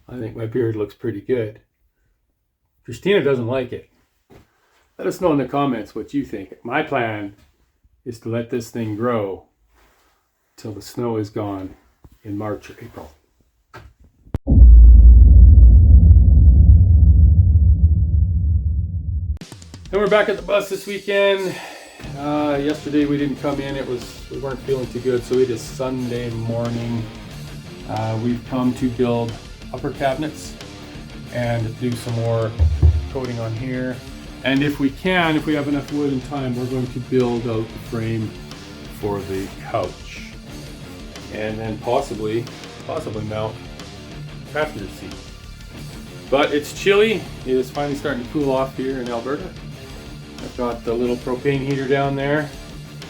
I think my beard looks pretty good. Christina doesn't like it. Let us know in the comments what you think. My plan is to let this thing grow till the snow is gone in March or April. And we're back at the bus this weekend. Yesterday we didn't come in. We weren't feeling too good, so it is Sunday morning. We've come to build upper cabinets and do some more coating on here. And if we have enough wood and time, we're going to build out the frame for the couch. And then possibly mount passenger seat. But it's chilly. It is finally starting to cool off here in Alberta. I've got the little propane heater down there.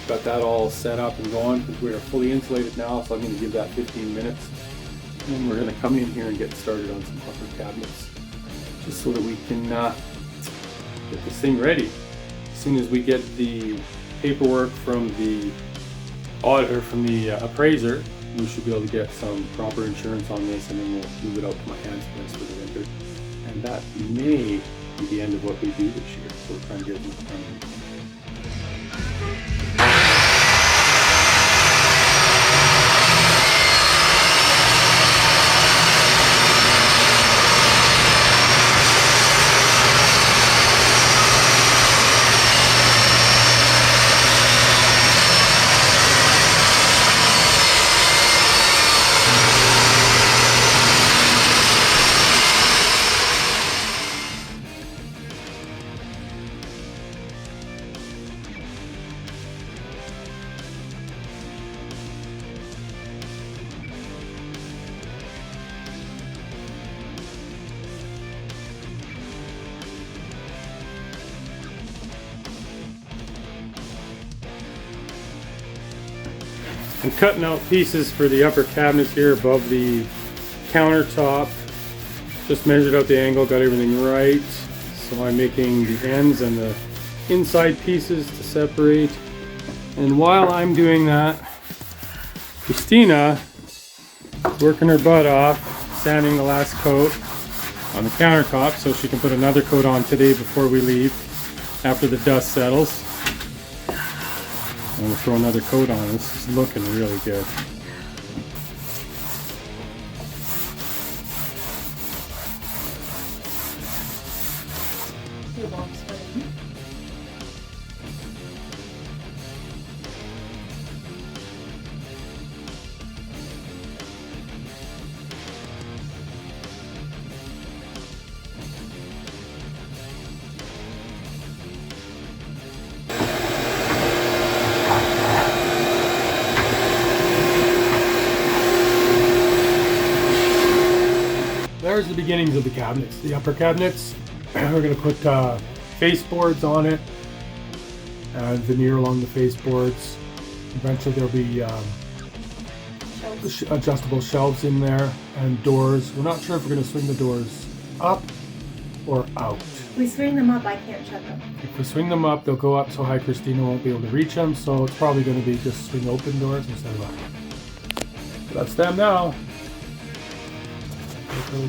Got that all set up and going because we are fully insulated now, so I'm going to give that 15 minutes. And then we're going to come in here and get started on some upper cabinets, just so that we can get this thing ready. As soon as we get the paperwork from the auditor, from the appraiser, we should be able to get some proper insurance on this, and then we'll move it out to my aunt's place for the winter. And that may be the end of what we do this year, so we're trying to get as much time. I'm cutting out pieces for the upper cabinets here above the countertop. Just measured out the angle, got everything right. So I'm making the ends and the inside pieces to separate. And while I'm doing that, Christina is working her butt off, sanding the last coat on the countertop so she can put another coat on today before we leave, after the dust settles. And we'll throw another coat on. This is looking really good. There's the beginnings of the cabinets, the upper cabinets. We're going to put face boards on it, veneer along the face boards. Eventually there'll be adjustable shelves in there and doors. We're not sure if we're going to swing the doors up or out. If we swing them up, I can't shut them. If we swing them up, they'll go up so high Christina won't be able to reach them, so it's probably going to be just swing open doors instead of up. So that's them now. Really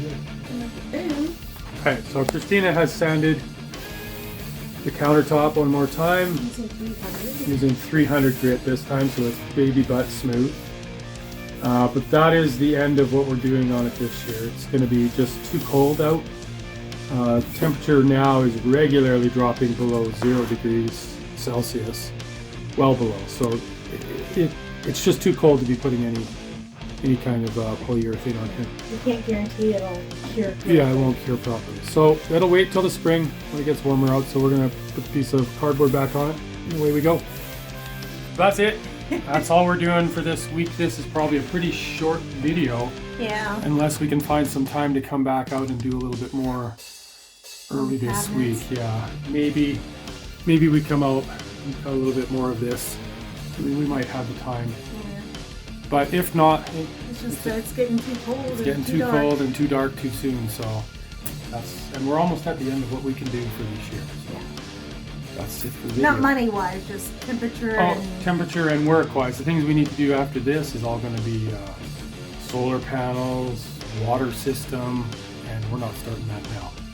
good. Okay, so Christina has sanded the countertop one more time using 300 grit this time, so it's baby butt smooth. But that is the end of what we're doing on it this year. It's going to be just too cold out. Temperature now is regularly dropping below 0 degrees Celsius, well below. So it's just too cold to be putting any kind of polyurethane on here. You can't guarantee it'll cure. Yeah, it won't cure properly. So it'll wait till the spring when it gets warmer out. So we're gonna put the piece of cardboard back on it, and away we go. That's it. That's all we're doing for this week. This is probably a pretty short video. Yeah. Unless we can find some time to come back out and do a little bit more early this week. Yeah. Maybe we come out and cut a little bit more of this. I mean, we might have the time. But if not, it's just that it's getting too cold. It's getting too cold and too dark too soon. So and we're almost at the end of what we can do for this year. So that's it for the video. Not money wise, just temperature. Temperature and work wise. The things we need to do after this is all going to be solar panels, water system, and we're not starting that now.